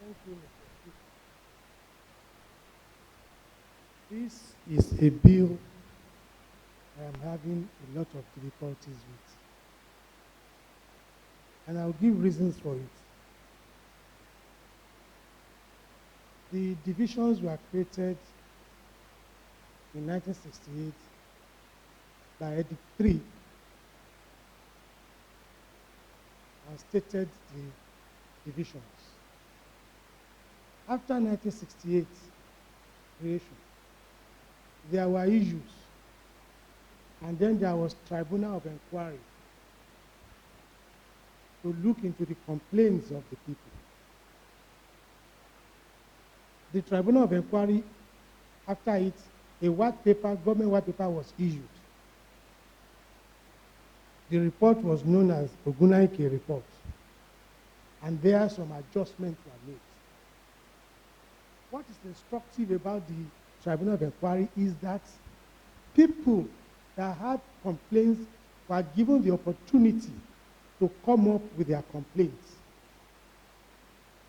Thank you, Mr. Speaker. This is a bill I am having a lot of difficulties with. And I'll give reasons for it. The divisions were created in 1968 by Edict 3 and stated the divisions. After 1968 creation, there were issues, and then there was Tribunal of Inquiry to look into the complaints of the people. The Tribunal of Inquiry, after it, a white paper, government white paper was issued. The report was known as Ogunaike Report, and there some adjustments were made. What is instructive about the Tribunal of Inquiry is that people that had complaints were given the opportunity to come up with their complaints.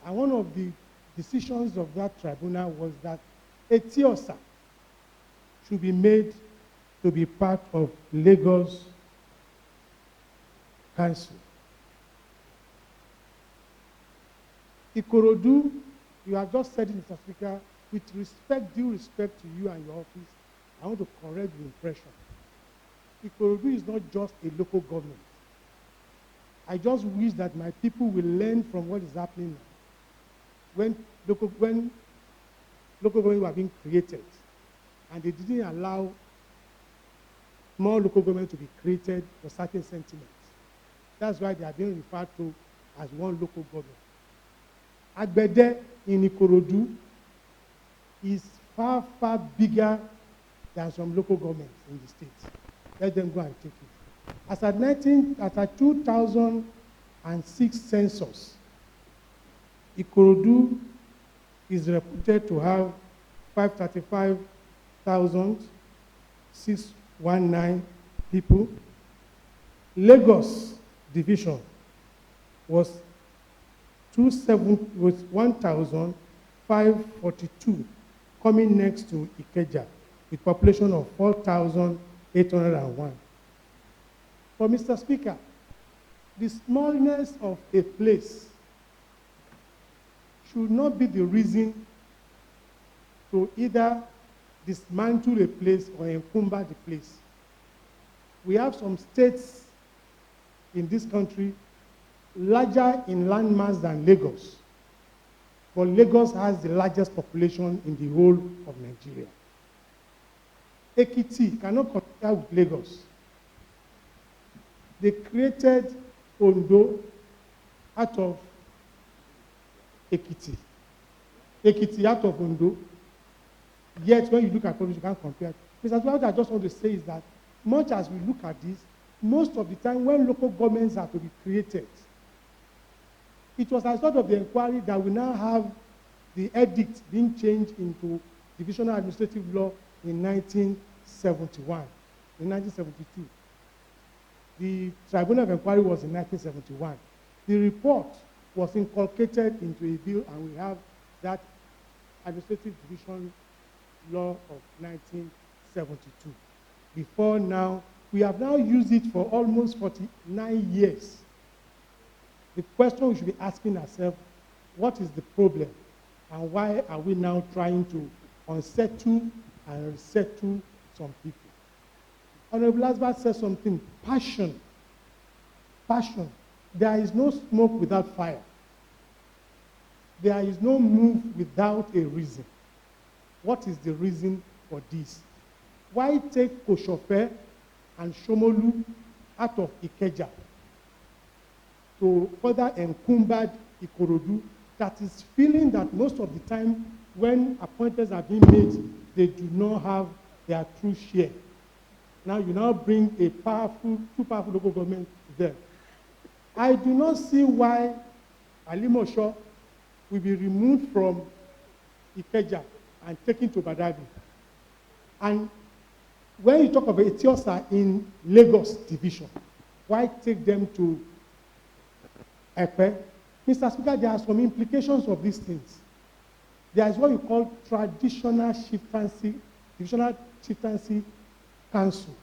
And one of the decisions of that tribunal was that Etiosa should be made to be part of Lagos Council. Ikorodu, you have just said it, Mr. Speaker, with respect, due respect to you and your office, I want to correct the impression. Ikorodu is not just a local government. I just wish that my people will learn from what is happening now. When local governments were being created, and they didn't allow more local government to be created for certain sentiments. That's why they are being referred to as one local government. Agbede in Ikorodu is far, far bigger than some local governments in the state. Let them go and take it. As at 2006 census, Ikorodu is reputed to have 535,619 people. Lagos division was 1,542, coming next to Ikeja, with population of 4,801. But Mr. Speaker, the smallness of a place should not be the reason to either dismantle a place or encumber the place. We have some states in this country larger in landmass than Lagos, but Lagos has the largest population in the whole of Nigeria. Ekiti cannot compare with Lagos. They created Ondo out of Ekiti. Ekiti out of Ondo. Yet when you look at population, you can't compare. Mr. What I just want to say is that much as we look at this, most of the time when local governments are to be created, it was as part of the inquiry that we now have the edict being changed into divisional administrative law in 1971, in 1972. The Tribunal of Inquiry was in 1971. The report was inculcated into a bill, and we have that administrative division law of 1972. Before now, we have now used it for almost 49 years. The question we should be asking ourselves, what is the problem? And why are we now trying to unsettle and resettle some people? Honorable Asbat said something, passion. Passion. There is no smoke without fire. There is no move without a reason. What is the reason for this? Why take Koshope and Shomolu out of Ikeja to further encumbered Ikorodu that is feeling that most of the time when appointments are being made, they do not have their true share. Now you now bring a two powerful local government there. I do not see why Alli-Macaulay will be removed from Ikeja and taken to Badagry. And when you talk about Etiosa in Lagos division, why take them to Epe? Mr. Speaker, there are some implications of these things. There is what we call traditional divisional chieftaincy councils.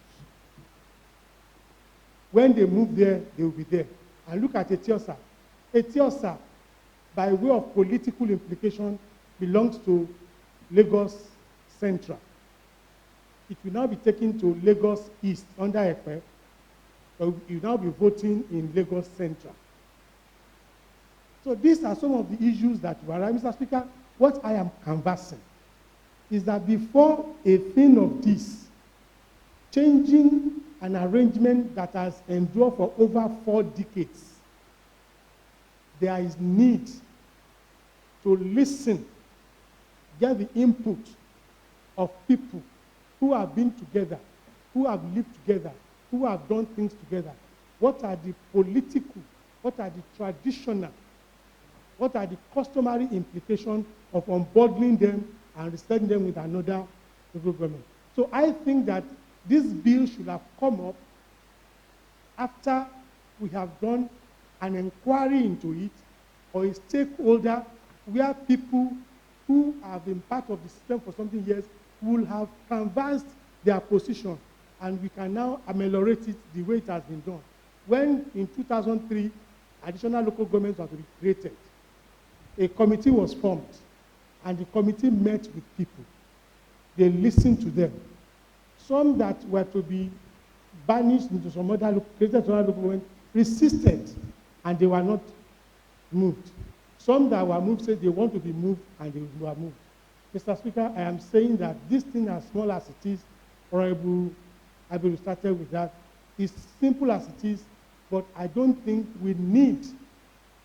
When they move there, they will be there. And look at Etiosa. Etiosa, by way of political implication, belongs to Lagos Central. It will now be taken to Lagos East under Epe, but you will now be voting in Lagos Central. So these are some of the issues that you are right, Mr. Speaker. What I am canvassing is that before a thing of this, changing an arrangement that has endured for over 4 decades, there is need to listen, get the input of people who have been together, who have lived together, who have done things together. What are the political, what are the traditional, what are the customary implications of unbundling them and resetting them with another local government? So I think that this bill should have come up after we have done an inquiry into it, or a stakeholder where people who have been part of the system for something years will have canvassed their position, and we can now ameliorate it the way it has been done. When in 2003, additional local governments were to be created, a committee was formed, and the committee met with people. They listened to them. Some that were to be banished into some other local government resisted, and they were not moved. Some that were moved said they want to be moved, and they were moved. Mr. Speaker, I am saying that this thing, as small as it is, Honorable Abiru started with that, is simple as it is, but I don't think we need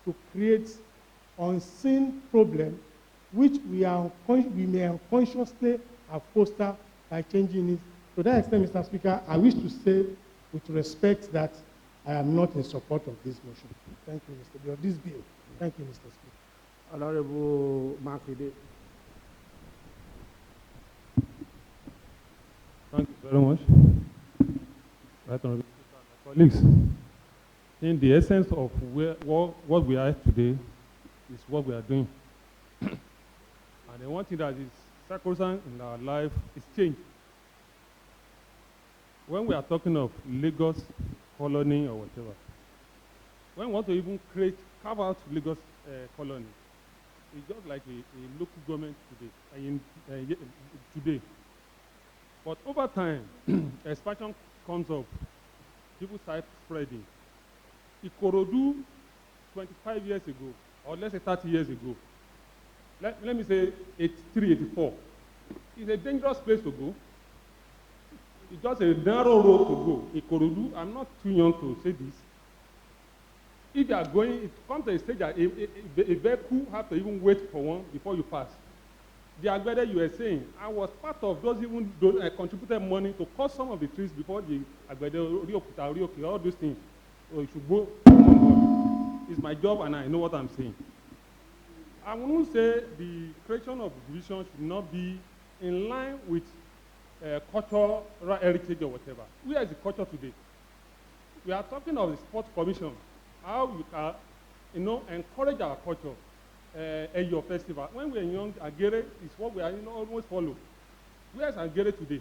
to create unseen problem which we may unconsciously have fostered by changing it. To that extent, Mr. Speaker, I wish to say with respect that I am not in support of this motion. Thank you, Mr. Bill. This bill. Thank you, Mr. Speaker. Honorable Makide. Thank you very much. Right, Honorable colleagues. In the essence of what we are today is what we are doing. And the one thing that is sacrosanct in our life is change. When we are talking of Lagos colony or whatever, when we want to even carve out Lagos colony, it's just like a local government today. But over time, expansion comes up, people start spreading. Ikorodu 25 years ago, or let's say 30 years ago, let me say 83, 84, it's a dangerous place to go. It's just a narrow road to go. Ikorodu, I'm not too young to say this. If you are going, it comes to a stage that a vehicle have to even wait for one before you pass. The Agbede you were saying, I was part of those even contributed money to cut some of the trees before the Agbede, Riokuta, all those things. So you should go on board. It's my job and I know what I'm saying. I won't say the creation of the division should not be in line with cultural heritage or whatever. Where is the culture today? We are talking of the sports commission, how we can, encourage our culture. Your festival. When we are young, Agere is what we are almost follow. Where is Agere today?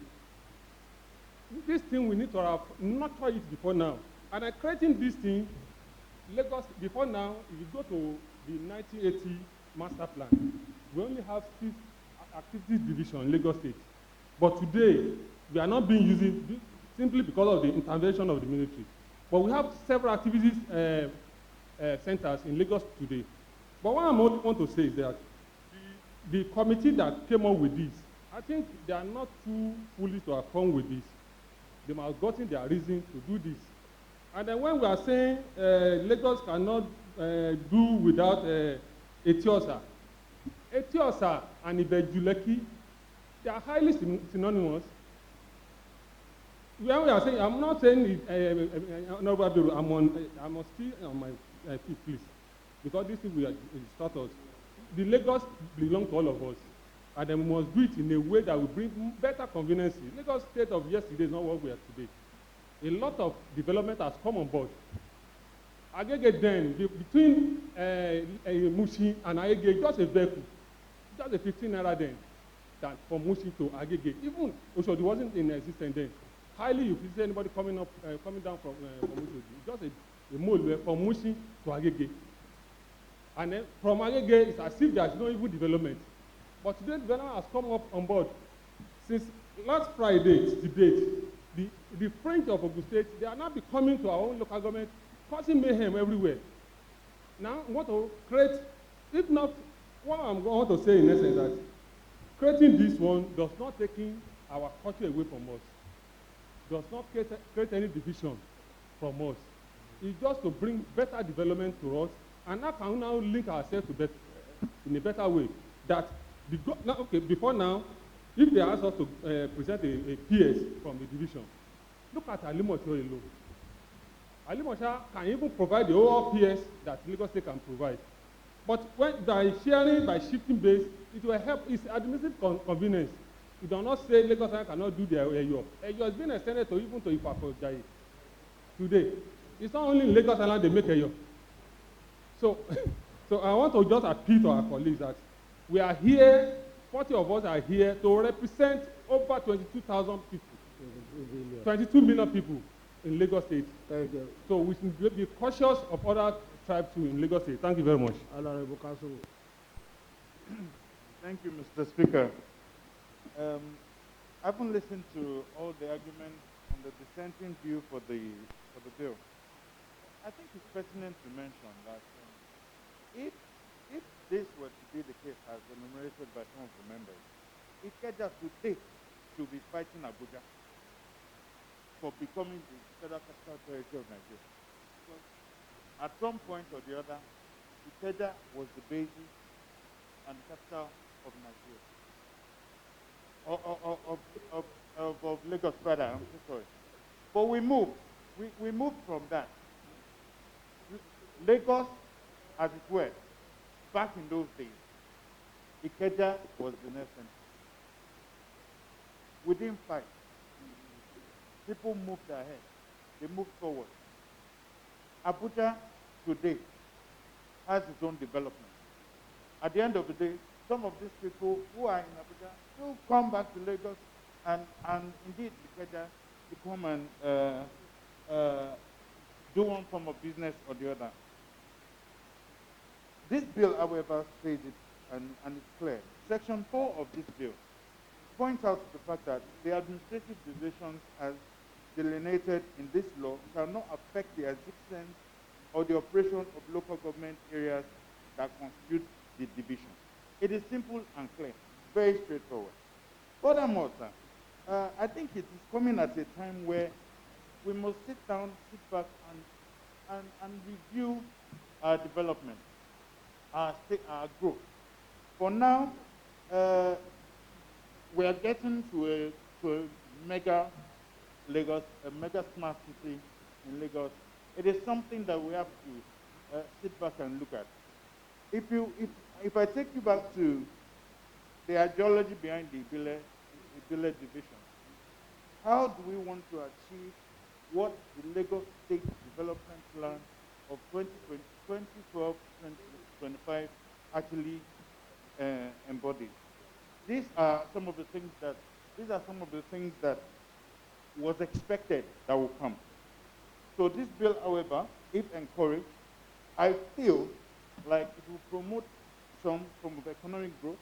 This thing we need to have nurtured it before now. And creating this thing, Lagos, before now, if you go to the 1980 master plan, we only have 6 activities division in Lagos State. But today, we are not being used simply because of the intervention of the military. But we have several activities centers in Lagos today. But what I want to say is that the committee that came up with this, I think they are not too foolish to have come with this. They must have gotten their reason to do this. And then when we are saying Lagos cannot do without Etiosa and Ibejuleki, they are highly synonymous. When we are saying, I'm not saying, I'm still on my feet, please. Because this thing will start us. The Lagos belongs to all of us. And then we must do it in a way that will bring better convenience. Lagos State of yesterday is not what we are today. a lot of development has come on board. Agege then, between Mushi and Agege, just a vehicle, just a 15 naira then, that from Mushi to Agege. Even Oshodi wasn't in existence then. Highly, if you see anybody coming down from Oshodi, just a mole from Mushi to Agege. And then from Agege, it's as if there's no even development. But today, development has come up on board. Since last Friday, to date, the French of Ogun State, they are now becoming to our own local government, causing mayhem everywhere. Now, we want to create, if not, what I'm going to say in essence that creating this one does not take our culture away from us, does not create any division from us. It's just to bring better development to us, and now can we now link ourselves to in a better way. That before now, if they ask us to present a PS from the division, look at Alli-Macaulay alone. Alli-Macaulay can even provide the overall PS that Lagos State can provide. But when by sharing, by shifting base, it will help. It's administrative convenience. You do not say Lagos State cannot do their EYO. EYO has been extended to even to Ipapo-Jai today. It's not only in Lagos Island they make EYO. So I want to just appeal to our colleagues that we are here, 40 of us are here to represent over 22,000 people, 22 million people in Lagos State. Thank you. So we should be cautious of other tribes too in Lagos State. Thank you very much. Honorable Council. Thank you, Mr. Speaker. I haven't listened to all the arguments on the dissenting view for the bill. I think it's pertinent to mention that if this were to be the case as enumerated by some of the members, Ikeja today should be fighting Abuja for becoming the federal capital territory of Nigeria. Because at some point or the other, Ikeja was the basis and capital of Nigeria. Of Lagos, rather, I'm so sorry. But we moved. We moved from that. Lagos, as it were, back in those days, Ikeja was the next center. We didn't fight. People moved ahead. They moved forward. Abuja today has its own development. At the end of the day, some of these people who are in Abuja will come back to Lagos and indeed Ikeja become and do one form of business or the other. This bill, however, says it, and it's clear. Section 4 of this bill points out the fact that the administrative divisions as delineated in this law shall not affect the existence or the operation of local government areas that constitute the division. It is simple and clear, very straightforward. Furthermore, sir, I think it is coming at a time where we must sit down, sit back, and review our development, our growth. For now, we are getting to a mega Lagos, a mega smart city in Lagos. It is something that we have to sit back and look at. If I take you back to the ideology behind the Ibile division, how do we want to achieve what the Lagos State Development Plan of 2012-2025 actually embodies? These are some of the things that was expected that will come. So this bill, however, if encouraged, I feel like it will promote some form of economic growth.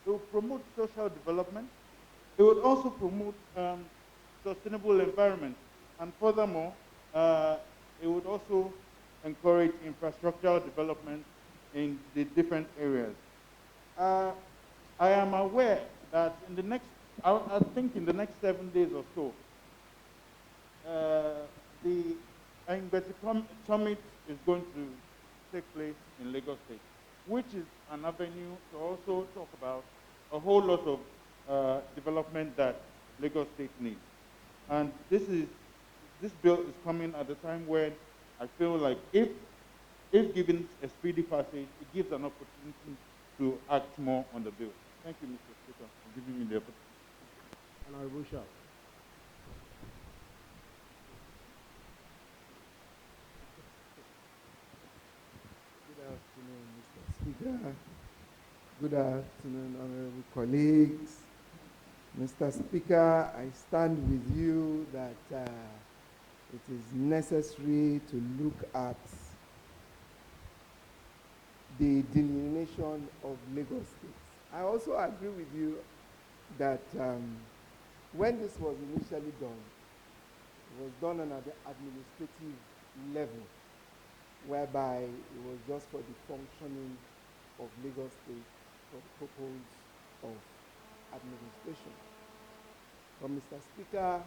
It will promote social development. It would also promote sustainable environment. And furthermore, it would also encourage infrastructural development in the different areas. I am aware that in the next, I think in the next 7 days or so, the Aingbeti Summit is going to take place in Lagos State, which is an avenue to also talk about a whole lot of development that Lagos State needs. And this bill is coming at a time when I feel like if given a speedy passage, it gives an opportunity to act more on the bill. Thank you, Mr. Speaker, for giving me the opportunity. Honorable Shah. Good afternoon, honorable colleagues. Mr. Speaker, I stand with you that it is necessary to look at the delineation of Lagos State. I also agree with you that when this was initially done, it was done on the administrative level, whereby it was just for the functioning of Lagos State for the purpose of administration. But Mr. Speaker,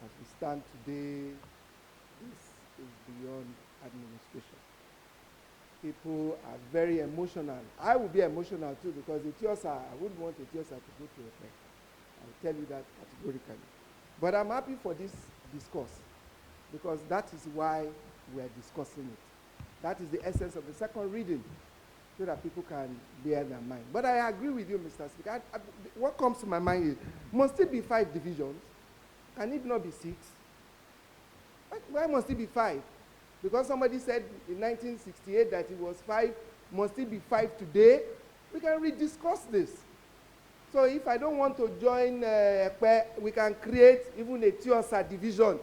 as we stand today, this is beyond administration. People are very emotional. I will be emotional too, because Etiosa, I wouldn't want Etiosa to go to a fair. I will tell you that categorically. But I'm happy for this discourse, because that is why we are discussing it. That is the essence of the second reading, so that people can bear their mind. But I agree with you, Mr. Speaker. What comes to my mind is, must it be 5 divisions? Can it not be 6? Why must it be 5? Because somebody said in 1968 that it was 5, must it be 5 today? We can rediscuss this. So if I don't want to join Ekpe, we can create even a Tiosa division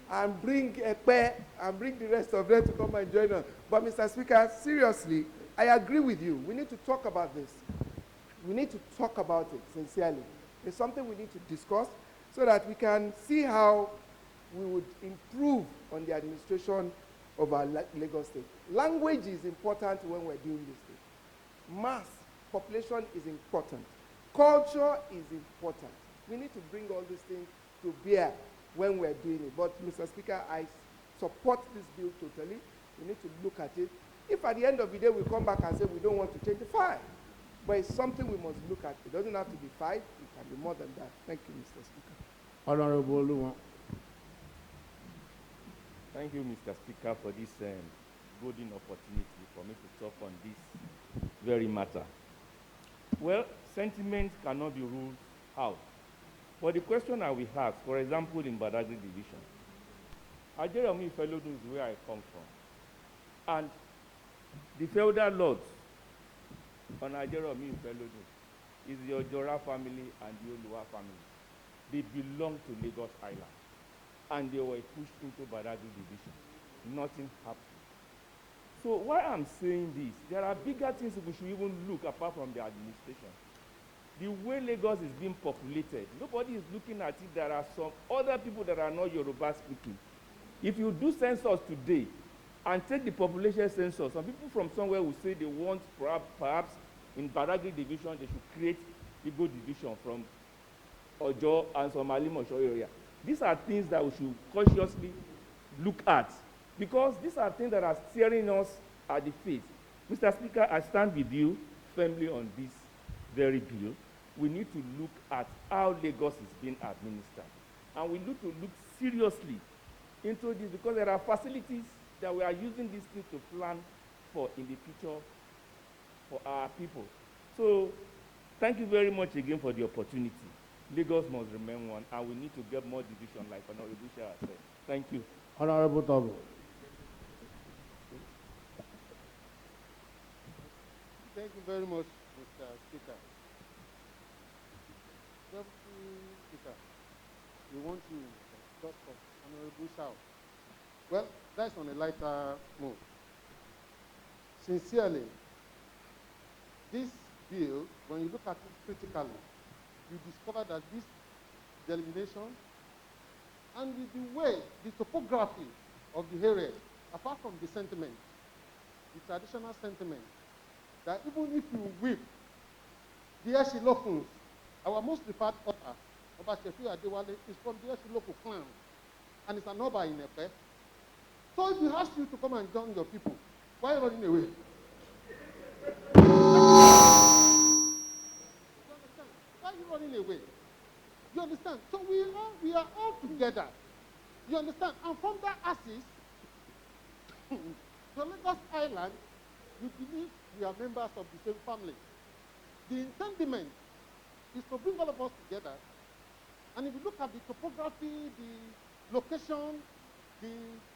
and bring Ekpe and bring the rest of them to come and join us. But Mr. Speaker, seriously, I agree with you. We need to talk about this. We need to talk about it sincerely. It's something we need to discuss so that we can see how we would improve on the administration of our Lagos State. Language is important when we're doing this thing. Mass population is important. Culture is important. We need to bring all these things to bear when we're doing it. But, Mr. Speaker, I support this bill totally. We need to look at it. If at the end of the day we come back and say we don't want to change the 5, but it's something we must look at. It doesn't have to be 5. It can be more than that. Thank you, Mr. Speaker. Honorable Oluwa. Thank you, Mr. Speaker, for this golden opportunity for me to talk on this very matter. Well, sentiment cannot be ruled out. But the question I will ask, for example, in Badagry Division, Ajeromi Felodo is where I come from. And the feudal lords on Ajeromi Felodo is the Ojora family and the Oluwa family. They belong to Lagos Island. And they were pushed into Badagry Division. Nothing happened. So why I'm saying this, there are bigger things we should even look apart from the administration. The way Lagos is being populated, nobody is looking at it. There are some other people that are not Yoruba speaking. If you do census today and take the population census, some people from somewhere will say they want perhaps in Badagry Division they should create Igbo division from Ojo and some Alli-Macaulay area. These are things that we should cautiously look at, because these are things that are staring us at the face. Mr. Speaker, I stand with you firmly on this very bill. We need to look at how Lagos is being administered. And we need to look seriously into this, because there are facilities that we are using this thing to plan for in the future for our people. So thank you very much again for the opportunity. Lagos must remain one, and we need to get more division like Honorable Shah said. Thank you. Honorable Tobo. Thank you very much, Mr. Speaker. Deputy Speaker, we want to talk of Honorable Shah. Well, that's on a lighter note. Sincerely, this bill, when you look at it critically, you discover that this delineation and the way, the topography of the area, apart from the sentiment, the traditional sentiment, that even if you whip the Eshilokun, our most referred author, Oba Shefi Adewale, is from the Eshilokun clan, and it's an Oba in Epe. So if he asks you to come and join your people, why are you running away? Why are you running away? You understand? So we are all together. You understand? And from that axis, to Lagos Island, you believe we are members of the same family. The intendment is to bring all of us together. And if you look at the topography, the location,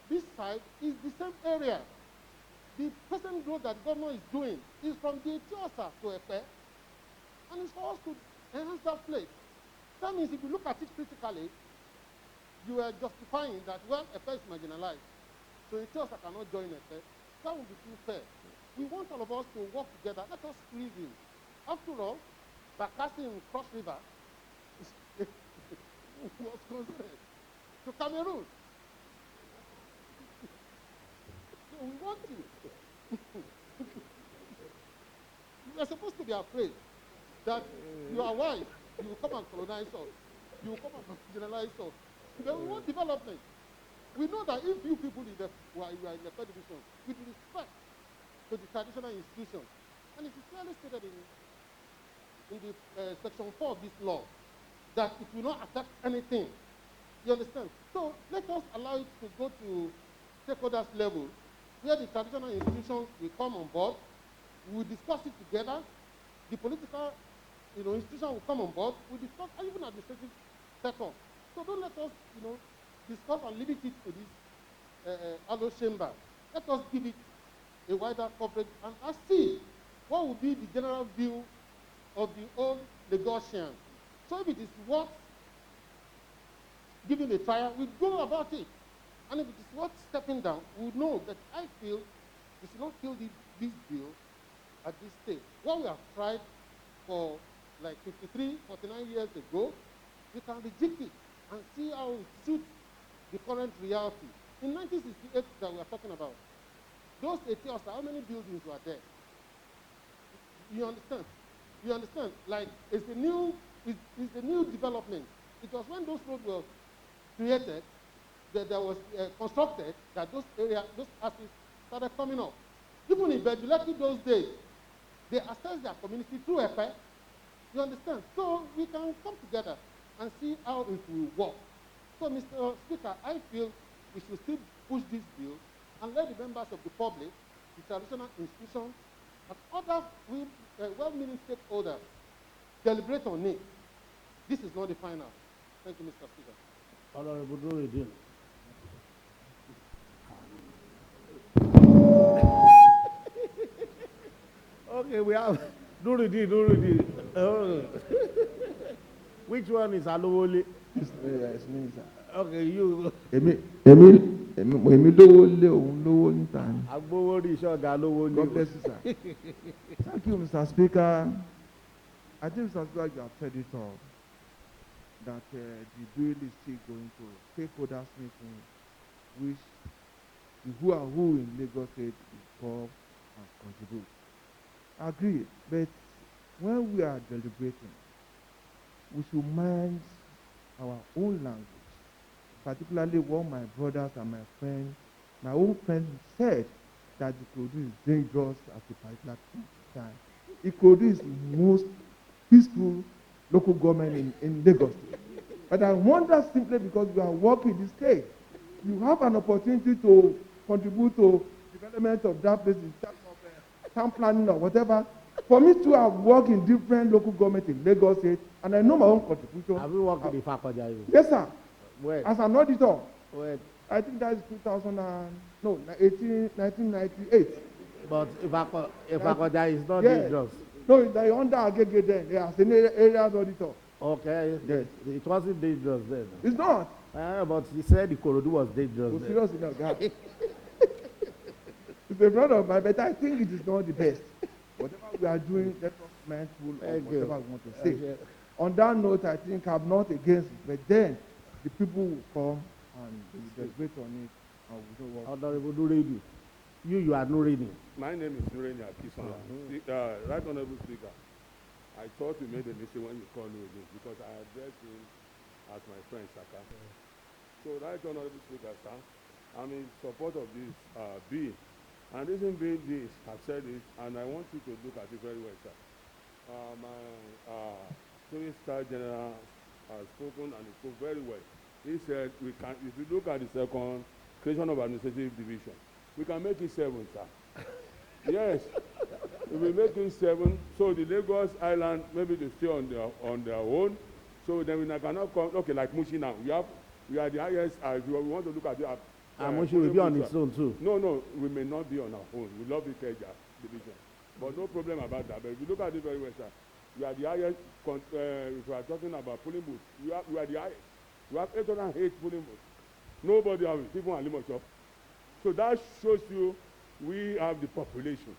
this side is the same area. the present growth that the governor is doing is from the Etiosa to Epe, and it's for us to enhance that place. That means if you look at it critically, you are justifying that, well, Epe is marginalized, so Etiosa cannot join Epe. That would be too fair. We want all of us to work together. Let us squeeze in. After all, Bakassi in Cross River was concerned to Cameroon. So we want you. We are supposed to be afraid that you are wise, you will come and colonize us, you will come and marginalize us. Then we want development. We know that if you people in the, you are in the third division, with respect to the traditional institutions, and it is clearly stated in the section 4 of this law, that it will not affect anything. You understand? So let us allow it to go to stakeholders level, where the traditional institutions will come on board, we will discuss it together, the political institution will come on board, we'll discuss even administrative setup. So don't let us discuss and limit it to this Alo chamber. Let us give it a wider coverage and see what will be the general view of the old Lagosians. So if it is worth giving a trial, we'll go about it. And if it is worth stepping down, we'll know that I feel we should not kill this bill at this stage. What we have tried for like 53, 49 years ago, we can reject it and see how it suits the current reality. In 1968 that we are talking about, those Etiosa, how many buildings were there? You understand? You understand? Like, it's a new development. It was when those roads were created, that there was constructed, that those areas, those assets started coming up. Even in Beduleki those days, they assessed their community through Epe. You understand? So we can come together and see how it will work. So, Mr. Speaker, I feel we should still push this bill and let the members of the public, the traditional institutions, and other well-meaning stakeholders deliberate on it. This is not the final. Thank you, Mr. Speaker. Honorable Nuruddin. Okay, we have Nuruddin. Oh. Which one is Alowole? It's me, sir. Okay, you. Èmi lówó lé òun lówó níta ni. Agbowori Ìṣọ̀gá lówó ní. God bless you, sir. Thank you, Mr. Speaker. I think, Mr. Speaker, you have said it all. That the bill is still going to stakeholders meeting, which the who and who in Lagos State will come and contribute. I agree, but when we are deliberating, we should mind our own language, particularly what my brothers and my own friend said, that Ikorodu is dangerous at a particular time. Ikorodu is the most peaceful local government in Lagos State. But I wonder simply because we are working in this state, you have an opportunity to contribute to development of that place in terms of town planning or whatever. For me to have worked in different local government in Lagos State, and I know my own contribution. Have you worked in the Fakoja? Yes, sir. Where? As an auditor. Where? I think that is 1998. But if Fakoja is not yes. dangerous. No, they're under Agege then. They are an area auditor. Okay. Yes. It wasn't dangerous then. It's not. But he said the Ikorodu was dangerous then. Serious enough, God. It's a brother of mine, but I think it is not the best. Whatever we are doing, let us be mindful of whatever we want to say. Okay. On that note, I think I'm not against it, but then the people will come and deliberate on it, and we know what. Honorable Nuruddin, you are Nuruddin. My name is Nureni Akisola. Right Honorable Speaker, I thought you made a mistake when you called Nuruddin because I addressed him as my friend Saka. So Right Honorable Speaker, sir, I'm in support of this bill. And reason being this, I've said it, and I want you to look at it very well, sir. My 3-star general has spoken, and he spoke very well. He said, we can, if you look at the second creation of administrative division, we can make it 7, sir. Yes, we will make it 7, so the Lagos Island, maybe they stay on their own. So then we cannot come, okay, like Mushi now. We are the highest, if we want to look at it, Amoshi will be on Honorable its Sir. own too. No, no, we may not be on our own. We love this division. But no problem about that. But if you look at it very well, sir, we are the highest, if we are talking about polling booths, we are the highest. We have 808 polling booths. Nobody has even Alli-Macaulay. So that shows you we have the population.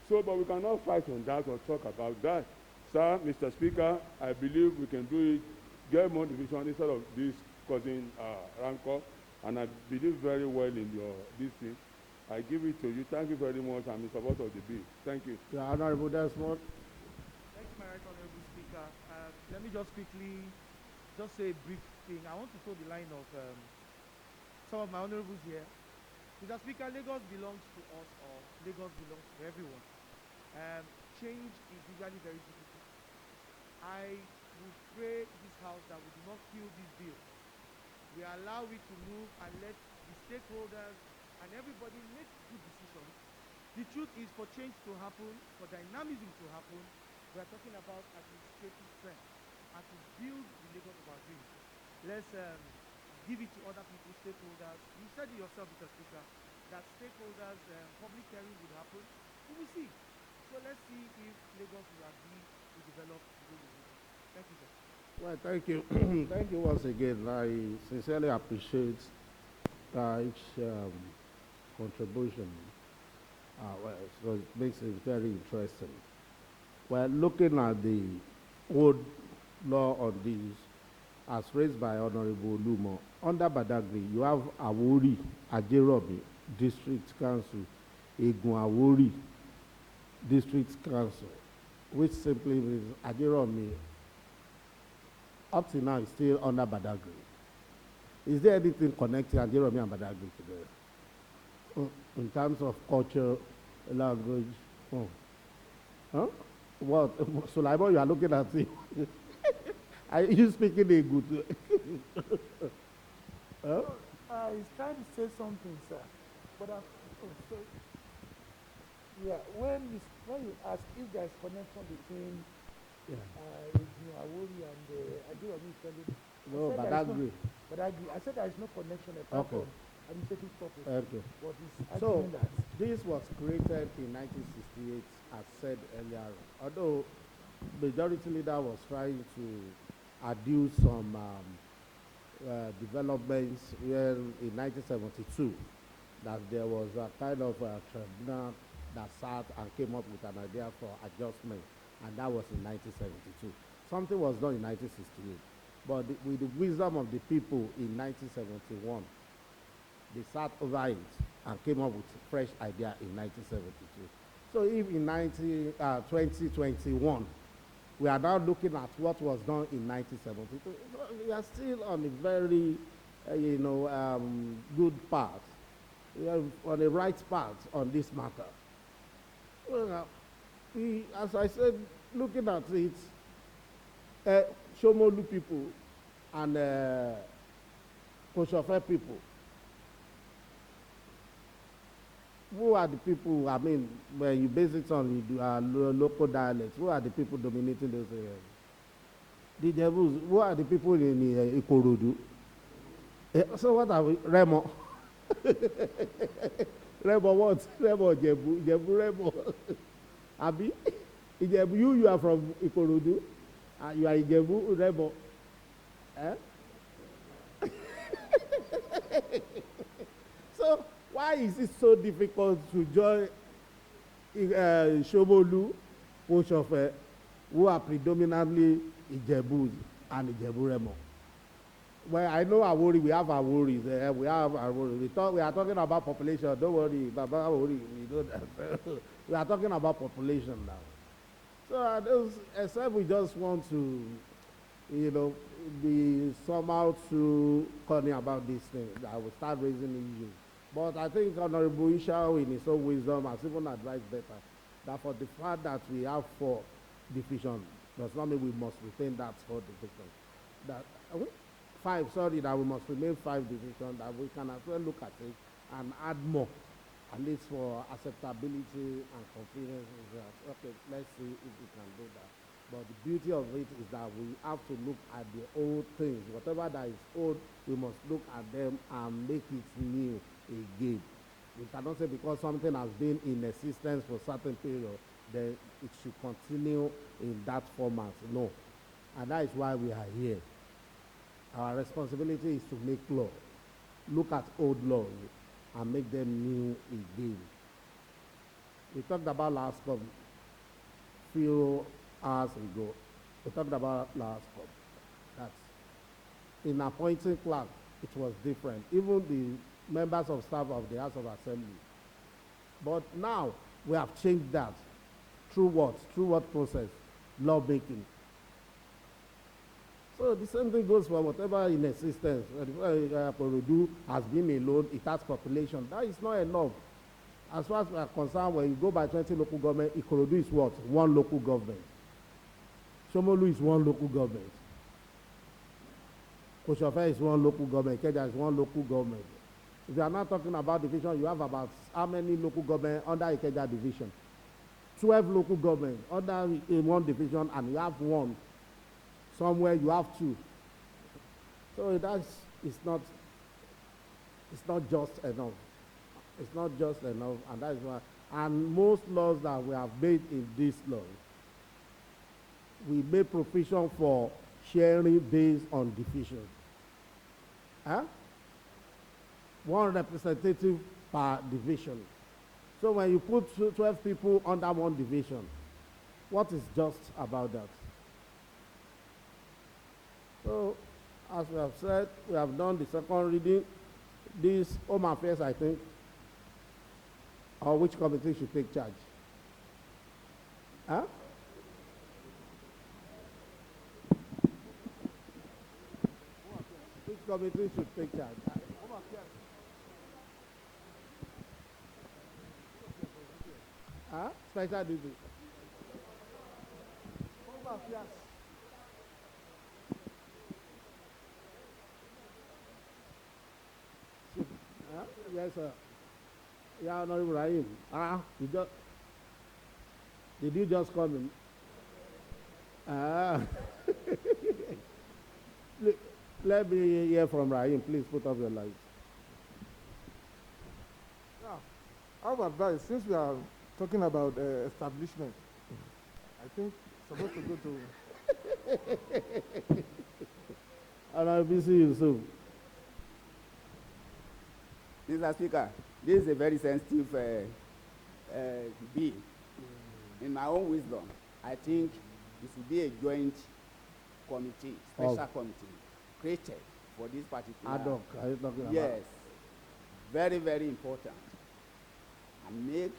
So, but we cannot fight on that or talk about that. Sir, Mr. Speaker, I believe we can do it, get more division instead of this causing rancor. And I believe very well in your this thing. I give it to you. Thank you very much. I'm in support of the bill. Thank you. Yeah, Honorable Desmond. Thank you, my right honorable speaker. Let me just quickly say a brief thing. I want to toe the line of some of my honorables here. Mr. Speaker, Lagos belongs to us all. Lagos belongs to everyone. Change is usually very difficult. I would pray this house that we do not kill this bill. We allow it to move and let the stakeholders and everybody make good decisions. The truth is, for change to happen, for dynamism to happen, we are talking about administrative strength and to build the Lagos of our dreams. Let's give it to other people, stakeholders. You said it yourself, Mr. Speaker, that stakeholders, public hearing would happen. We will see. So let's see if Lagos will agree to develop the way we want. Thank you, sir. Well, thank you. Thank you once again. I sincerely appreciate each contribution. So it makes it very interesting. Well, looking at the old law on these, as raised by Honorable Lumo, under Badagry, you have Awori, Ajerobi, District Council, Egun Awori, District Council, which simply means Ajerobi, up to now, is still under Badagry. Is there anything connecting Ajerobi and Badagry together? In terms of culture, language? Huh? What? Sulaiman, you are looking at me. Are you speaking a good? Huh? He's trying to say something, sir. But sorry. Yeah, when you ask if there is connection between Awori and Ajerobi, No, Badagry. I said there is no connection apart from administrative purpose. Okay. But he's So, arguing that. this was created in 1968, as said earlier. Although majority leader was trying to adduce some developments in 1972, that there was a kind of a tribunal that sat and came up with an idea for adjustment, and that was in 1972. Something was done in 1968, but with the wisdom of the people in 1971, they sat over it and came up with a fresh idea in 1972. So if in 2021, we are now looking at what was done in 1972, we are still on a very, good path. We are on the right path on this matter. Well, as I said, looking at it, Sanwo-Olu people and Koshofe people, who are the people, I mean, when you base it on local dialects, who are the people dominating those areas? The Jebus, who are the people in Ikorodu? So what are we? Remo. Remo what? Remo Jebu. Jebu Remo. Abi? Ijebu, you are from Ikorodu. You are Ijebu Remo. Eh? So, why is it so difficult to join Sanwo-Olu, Koshofe, who are predominantly Ijebus and Ijebu Remo? Well, I know Awori, we have Awori there, we have Awori. We are talking about population, don't worry, Baba Awori, we know that. We are talking about population now. So, except we just want to, be somehow too corny about this thing, that will start raising issues. But I think Honorable Ishao, in his own wisdom, has even advised better that for the fact that we have 4 divisions does not mean we must retain that 4 divisions. That 5, sorry, that we must remain 5 divisions, that we can as well look at it and add more, at least for acceptability and convenience. Okay, let's see if we can do that. But the beauty of it is that we have to look at the old things. Whatever that is old, we must look at them and make it new again. We cannot say because something has been in existence for a certain period, then it should continue in that format. No. And that is why we are here. Our responsibility is to make law. Look at old laws and make them new again. We talked about last few hours ago. We talked about last that in appointing clerk, it was different. Even the members of staff of the House of Assembly. But now we have changed that. Through what? Through what process? Lawmaking. So the same thing goes for whatever in existence. Ikorodu has been alone, it has population. That is not enough. As far as we are concerned, when you go by 20 local government, Ikorodu is what? One local government. Sanwo-Olu is one local government. Koshofe is one local government. Ikeja is one local government. If you are not talking about division, you have about how many local government under Ikeja division? 12 local government under one division, and you have one. Somewhere you have two. So it's not just enough. It's not just enough, and that is why. And most laws that we have made in this law, we made provision for sharing based on division. Huh? One representative per division. So when you put 12 people under one division, what is just about that? So, as we have said, we have done the second reading. This Home Affairs, I think, or which committee should take charge? Huh? Which committee should take charge? Huh? Special duty. Home Affairs. Yes, sir. Yeah, Honorable Rahim. Did you just come in? Let me hear from Rahim. Please put up your lights. Yeah. I would advise, since we are talking about establishment, I think it's supposed to go to. Honorable Yusuf. Mr. Speaker, this is a very sensitive bill. In my own wisdom, I think it should be a joint committee, special committee, created for this particular. Ad hoc, are you talking about? Yes, very, very important. And make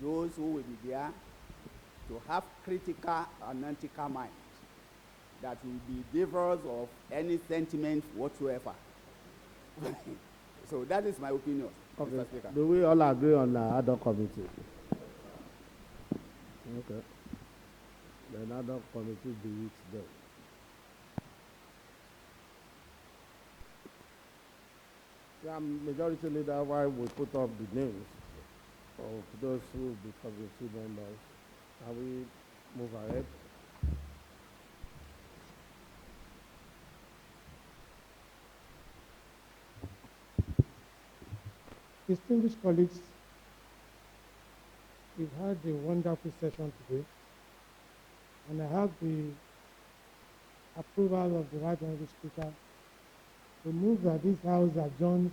those who will be there to have critical analytical mind that will be diverse of any sentiment whatsoever. So that is my opinion, okay. Mr. Speaker. Do we all agree on the ad hoc committee? Okay. Then ad hoc committee be it then. Yeah, majority leader, why we put up the names of those who will be committee members. Can we move ahead? Distinguished colleagues, we've had a wonderful session today, and I have the approval of the Right Honourable Speaker to move that this House adjourns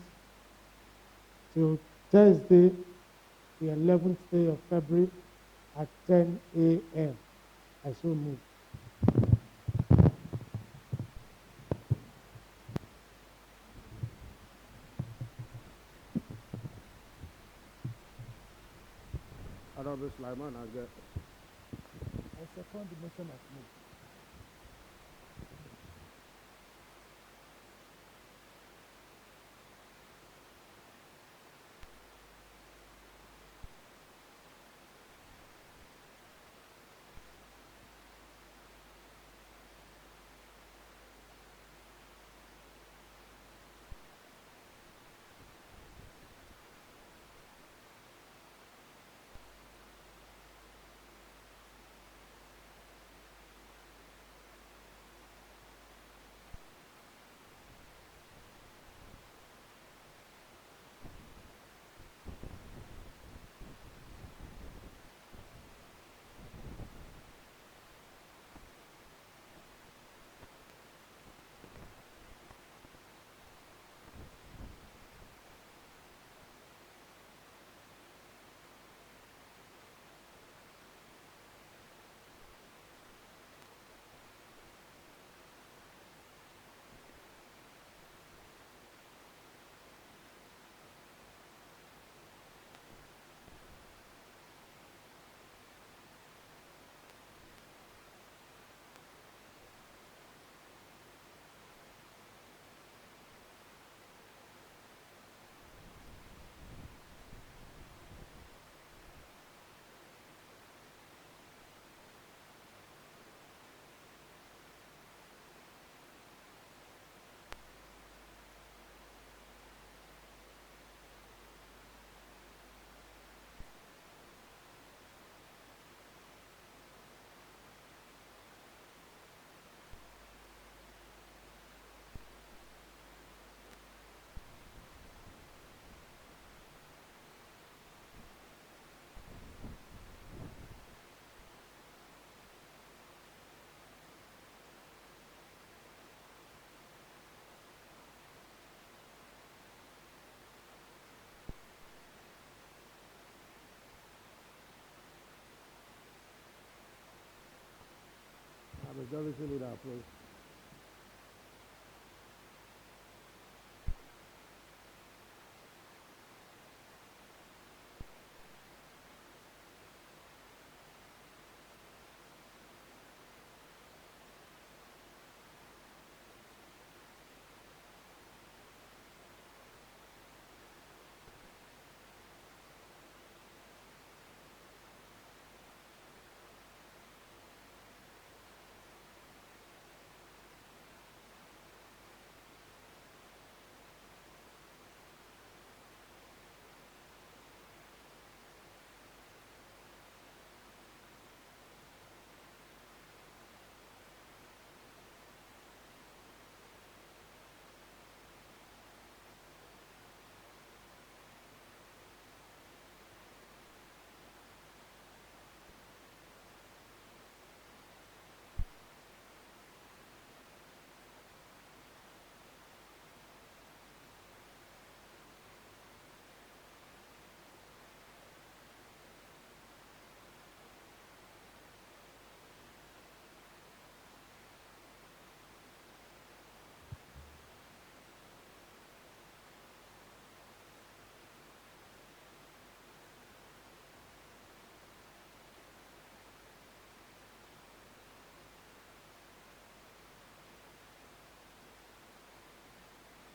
till Thursday, the 11th day of February at 10 a.m. I so move. Honorable Sulaiman, I get. I second the motion as moved. Majority leader approach.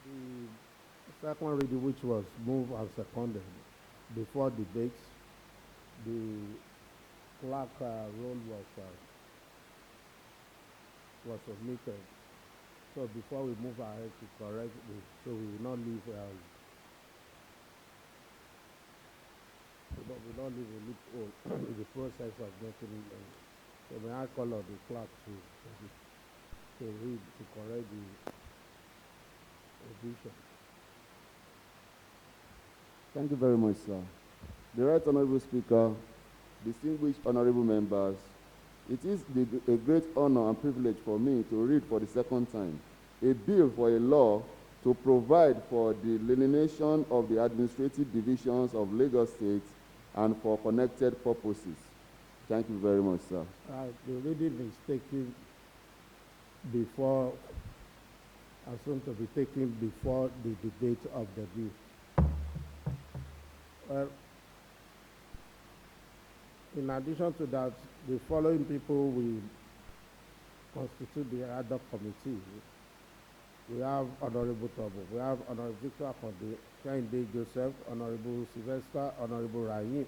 The second reading, which was moved and seconded before debates, the clerk role was submitted. So before we move ahead to correct this, so we will not leave we will not leave a loophole in the process of getting so may I call on the clerk to read to correct the edition. Thank you very much, sir. The Right Honorable Speaker, distinguished honorable members, it is a great honor and privilege for me to read for the second time a bill for a law to provide for the delineation of the administrative divisions of Lagos State and for connected purposes. Thank you very much, sir. The reading is taken before, assumed to be taken before the debate of the bill. Well, in addition to that, the following people will constitute the ad hoc committee. We have Honorable Tobo, we have Honorable Victor Akonde, Kehinde Joseph, Honorable Sylvester, Honorable Rahim,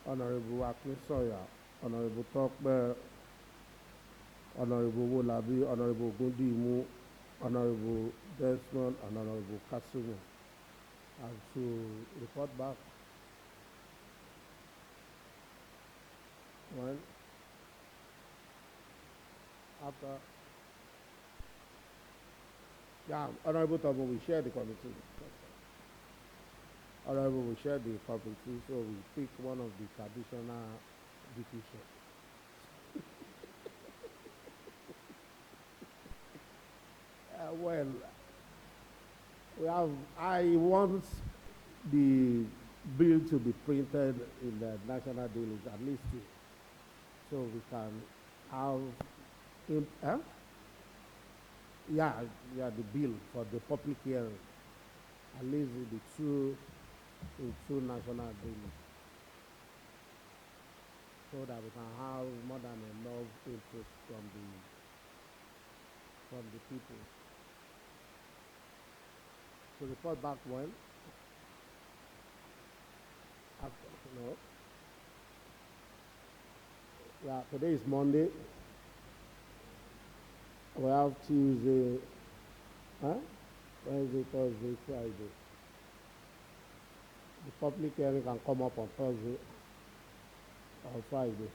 Honorable Akin Sawyer, Honorable Tokbe, Honorable Owolabi, Honorable Gundimu, Honorable Desmond, and Honorable Kasumu. And to report back. One. After. Yeah, Honorable Tobo, we share the committee. Honorable, we share the committee, so we pick one of the traditional divisions. Well, I want the bill to be printed in the national dailies at least two, so we can have the bill for the public hearing, at least in two national dailies, so that we can have more than enough input from the people. So report back when? After, no. Yeah, today is Monday. We have Tuesday, Wednesday, Thursday, Friday. The public hearing can come up on Thursday or Friday.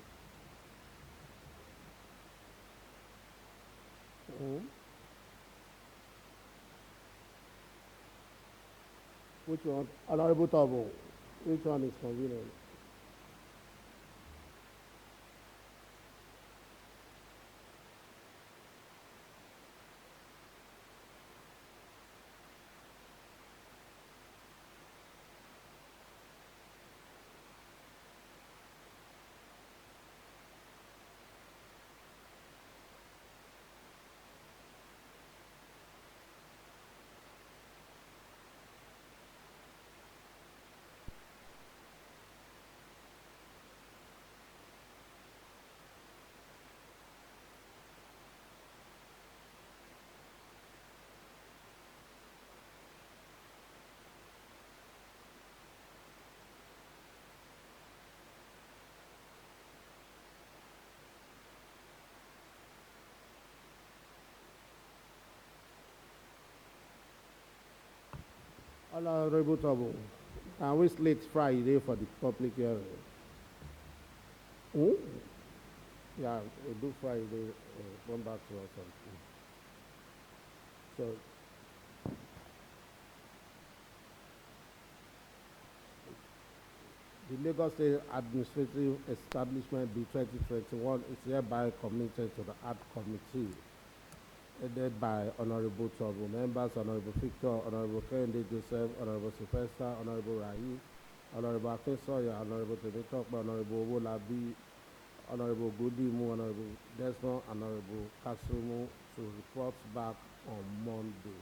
Which one? Honorable Tobo, which one is convenient? Honorable Tobo, can we slate Friday for the public hearing? Hmm? Yeah, we'll do Friday, come back to us on Tuesday. So, the Lagos State Administrative Establishment Bill 2021 is hereby committed to the Art Committee, headed by Honorable Tobo. Members, Honorable Victor, Honorable Kende Joseph, Honorable Sylvester, Honorable Rahi, Honorable Akinsoya, Honorable Temitope, Honorable Owolabi, Honorable Godimu, Honorable Desmond, Honorable Kasumu to report back on Monday.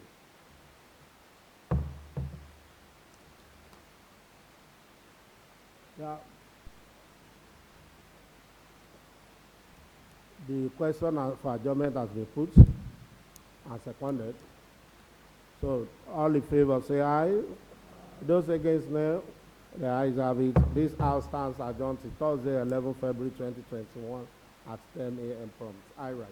Yeah. The question for adjournment has been put and seconded. So all in favor say aye. Those against no, the ayes have it. This house stands adjourned to Thursday, 11 February 2021 at 10 a.m. prompt. I rise.